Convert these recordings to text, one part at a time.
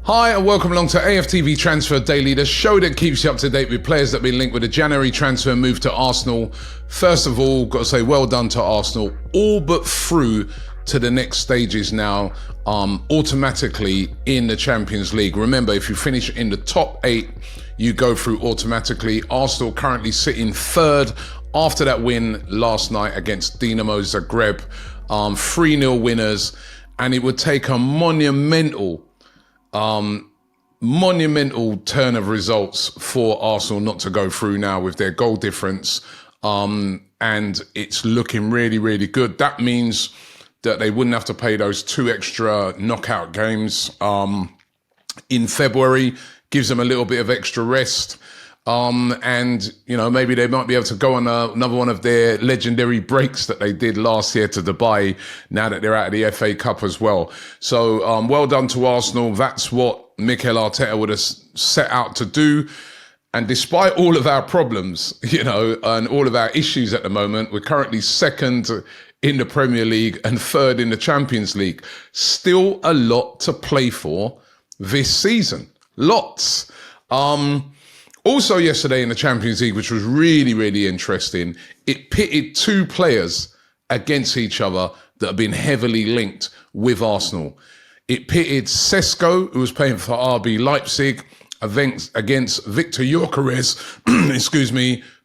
Hi and welcome along to AFTV Transfer Daily, the show that keeps you up to date with players that have been linked with a January transfer move to Arsenal. First of all, got to say well done to Arsenal, all but through to the next stages now, automatically in the Champions League. Remember, if you finish in the top 8, you go through automatically. Arsenal currently sitting third after that win last night against Dinamo Zagreb, 3-0 winners, and it would take a monumental turn of results for Arsenal not to go through now with their goal difference. And it's looking really, really good. That means that they wouldn't have to play those 2 extra knockout games in February. Gives them a little bit of extra rest. And, you know, maybe they might be able to go on another one of their legendary breaks that they did last year to Dubai, now that they're out of the FA Cup as well. So well done to Arsenal. That's what Mikel Arteta would have set out to do. And despite all of our problems, you know, and all of our issues at the moment, we're currently second in the Premier League and third in the Champions League. Still a lot to play for this season. Lots. Also yesterday in the Champions League, which was really, really interesting, it pitted 2 players against each other that have been heavily linked with Arsenal. It pitted Sesko, who was playing for RB Leipzig, against Viktor Gyökeres,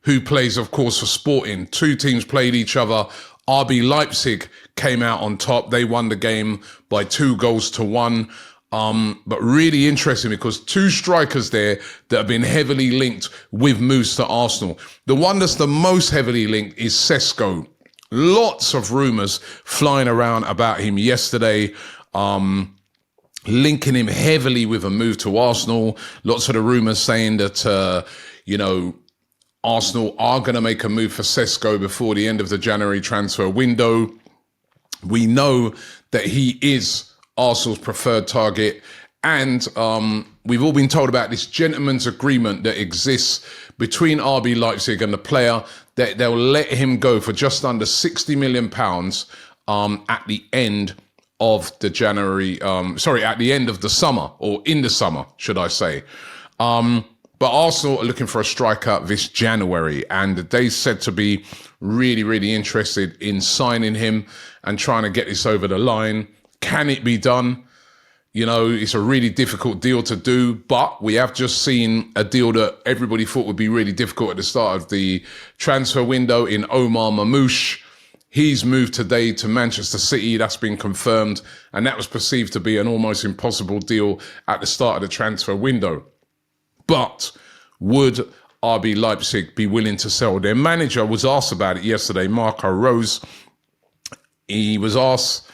who plays, of course, for Sporting. 2 teams played each other. RB Leipzig came out on top. They won the game by 2-1. But really interesting because 2 strikers there that have been heavily linked with moves to Arsenal. The one that's the most heavily linked is Sesko. Lots of rumours flying around about him yesterday, linking him heavily with a move to Arsenal. Lots of the rumours saying that, Arsenal are going to make a move for Sesko before the end of the January transfer window. We know that he is Arsenal's preferred target, and we've all been told about this gentleman's agreement that exists between RB Leipzig and the player, that they'll let him go for just under £60 million at the end of the at the end of the summer, or in the summer, should I say. But Arsenal are looking for a striker this January, and they said to be really, really interested in signing him and trying to get this over the line. Can it be done? You know, it's a really difficult deal to do, but we have just seen a deal that everybody thought would be really difficult at the start of the transfer window in Omar Mamouche. He's moved today to Manchester City. That's been confirmed, and that was perceived to be an almost impossible deal at the start of the transfer window. But would RB Leipzig be willing to sell? Their manager was asked about it yesterday, Marco Rose. He was asked,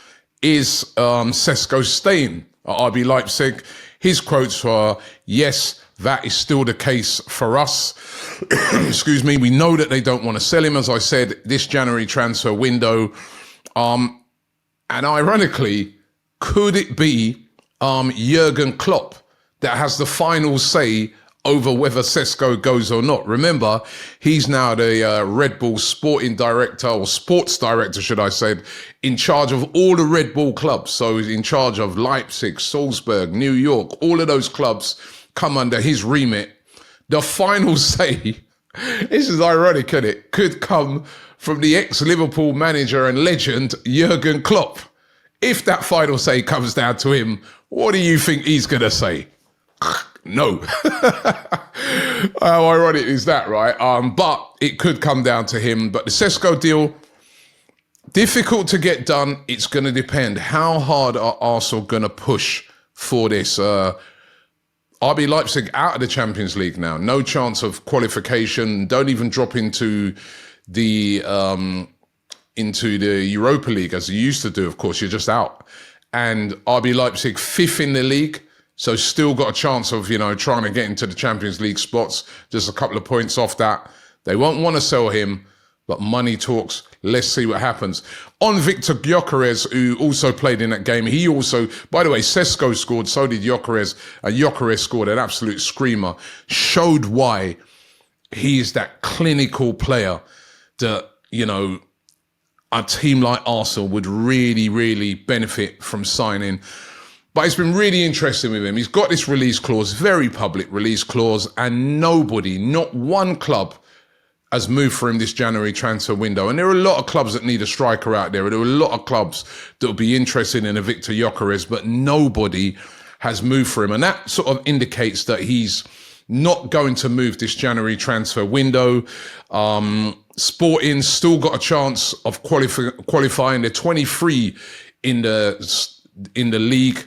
is Sesko staying at RB Leipzig? His quotes were, yes, that is still the case for us. Excuse me. We know that they don't want to sell him, as I said, this January transfer window. And ironically, could it be Jurgen Klopp that has the final say over whether Sesko goes or not? Remember, he's now the Red Bull sporting director, or sports director, should I say, in charge of all the Red Bull clubs. So he's in charge of Leipzig, Salzburg, New York. All of those clubs come under his remit. The final say, this is ironic, isn't it, could come from the ex-Liverpool manager and legend, Jurgen Klopp. If that final say comes down to him, what do you think he's going to say? No. How ironic is that, right? But it could come down to him. But the Sesko deal, difficult to get done. It's going to depend. How hard are Arsenal going to push for this? RB Leipzig out of the Champions League now. No chance of qualification. Don't even drop into the Europa League as you used to do. Of course, you're just out. And RB Leipzig 5th in the league. So still got a chance of, trying to get into the Champions League spots. Just a couple of points off that. They won't want to sell him, but money talks. Let's see what happens. On Viktor Gyökeres, who also played in that game, he also, by the way, Sesko scored, so did Gyökeres. And Gyökeres scored an absolute screamer. Showed why he's that clinical player that, a team like Arsenal would really, really benefit from signing. But it's been really interesting with him. He's got this release clause, very public release clause, and nobody, not one club, has moved for him this January transfer window. And there are a lot of clubs that need a striker out there. There are a lot of clubs that will be interested in a Viktor Gyökeres, but nobody has moved for him. And that sort of indicates that he's not going to move this January transfer window. Sporting still got a chance of qualifying. They're 23 in the league,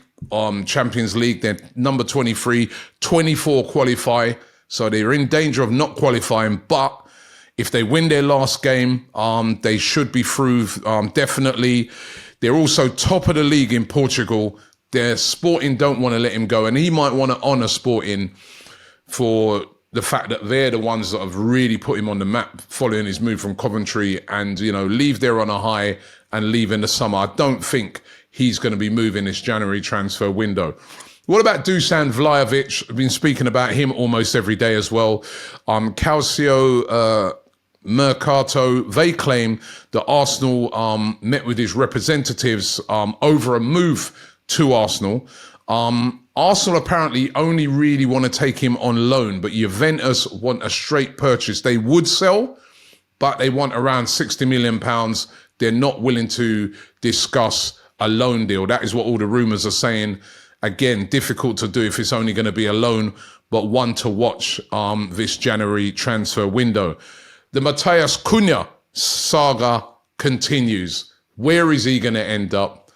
Champions League. They're number 23, 24 qualify. So they're in danger of not qualifying. But if they win their last game, they should be through, definitely. They're also top of the league in Portugal. Their Sporting don't want to let him go. And he might want to honour Sporting for the fact that they're the ones that have really put him on the map following his move from Coventry and, leave there on a high and leave in the summer. I don't think he's going to be moving this January transfer window. What about Dušan Vlahović? I've been speaking about him almost every day as well. Calcio Mercato, they claim that Arsenal met with his representatives over a move to Arsenal. Arsenal apparently only really want to take him on loan, but Juventus want a straight purchase. They would sell, but they want around £60 million. They're not willing to discuss a loan deal. That is what all the rumours are saying. Again, difficult to do if it's only going to be a loan, but one to watch this January transfer window. The Matheus Cunha saga continues. Where is he going to end up?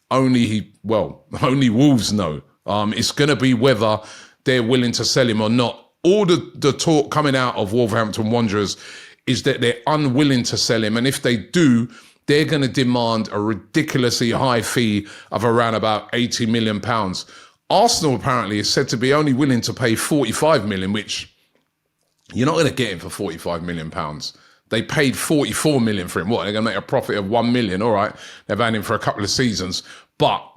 Only Wolves know. It's going to be whether they're willing to sell him or not. All the talk coming out of Wolverhampton Wanderers is that they're unwilling to sell him. And if they do, they're going to demand a ridiculously high fee of around about £80 million. Arsenal apparently is said to be only willing to pay 45 million, which you're not going to get him for 45 million pounds. They paid 44 million for him. What? They're going to make a profit of 1 million. All right. They've had him for a couple of seasons, but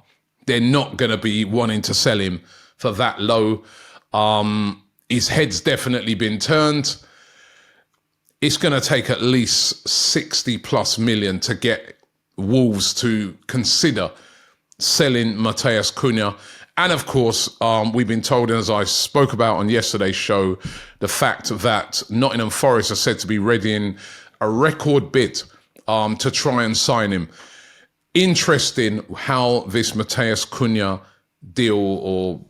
they're not going to be wanting to sell him for that low. His head's definitely been turned. It's going to take at least 60 plus million to get Wolves to consider selling Matheus Cunha. And of course, we've been told, as I spoke about on yesterday's show, the fact that Nottingham Forest are said to be readying a record bid to try and sign him. Interesting how this Matheus Cunha deal or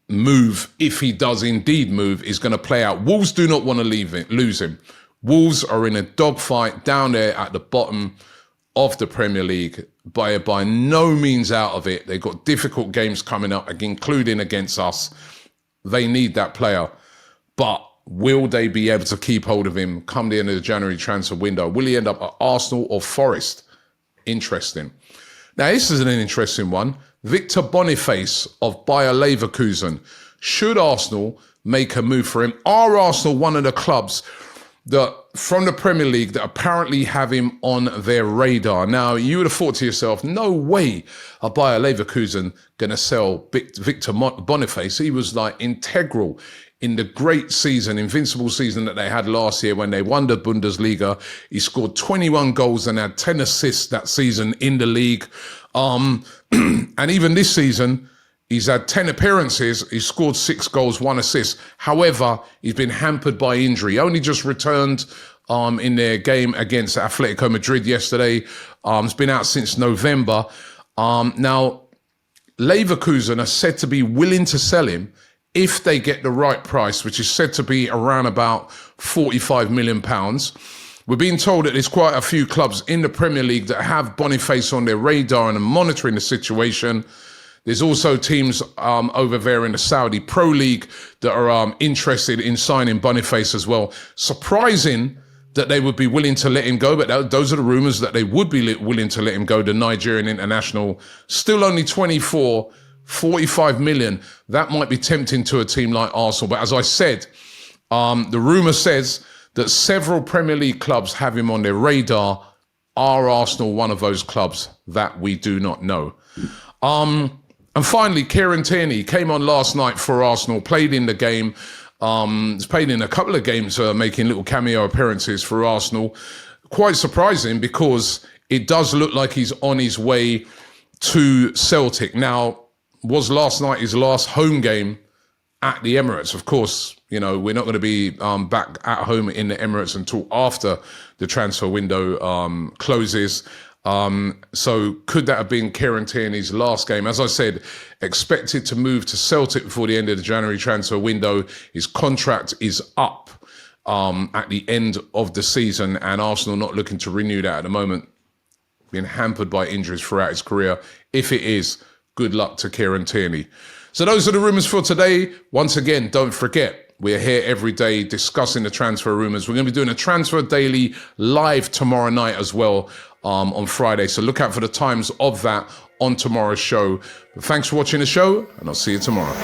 move, if he does indeed move, is going to play out. Wolves do not want to lose him. Wolves are in a dogfight down there at the bottom of the Premier League, by no means out of it. They've got difficult games coming up, including against us. They need that player. But will they be able to keep hold of him come the end of the January transfer window? Will he end up at Arsenal or Forest? Interesting. Now, this is an interesting one. Victor Boniface of Bayer Leverkusen. Should Arsenal make a move for him? Are Arsenal one of the clubs that from the Premier League that apparently have him on their radar? Now, you would have thought to yourself, no way are Bayer Leverkusen going to sell Victor Boniface. He was like integral in the great season, invincible season that they had last year when they won the Bundesliga. He scored 21 goals and had 10 assists that season in the league. And even this season, he's had 10 appearances. He's scored 6 goals, 1 assist. However, he's been hampered by injury. He only just returned in their game against Atletico Madrid yesterday. He's been out since November. Now, Leverkusen are said to be willing to sell him if they get the right price, which is said to be around about £45 million. We're being told that there's quite a few clubs in the Premier League that have Boniface on their radar and are monitoring the situation. There's also teams over there in the Saudi Pro League that are interested in signing Boniface as well. Surprising that they would be willing to let him go, but those are the rumours that they would be willing to let him go. The Nigerian international, still only 24, 45 million. That might be tempting to a team like Arsenal. But as I said, the rumour says that several Premier League clubs have him on their radar. Are Arsenal one of those clubs? That we do not know. And finally, Kieran Tierney came on last night for Arsenal, played in the game. He's played in a couple of games, making little cameo appearances for Arsenal. Quite surprising because it does look like he's on his way to Celtic. Now, was last night his last home game at the Emirates. Of course, you know, we're not going to be back at home in the Emirates until after the transfer window closes. So could that have been Kieran Tierney's last game? As I said, expected to move to Celtic before the end of the January transfer window. His contract is up at the end of the season, and Arsenal not looking to renew that at the moment, being hampered by injuries throughout his career. If it is, good luck to Kieran Tierney. So those are the rumours for today. Once again, don't forget, we're here every day discussing the transfer rumours. We're going to be doing a Transfer Daily live tomorrow night as well on Friday. So look out for the times of that on tomorrow's show. But thanks for watching the show, and I'll see you tomorrow.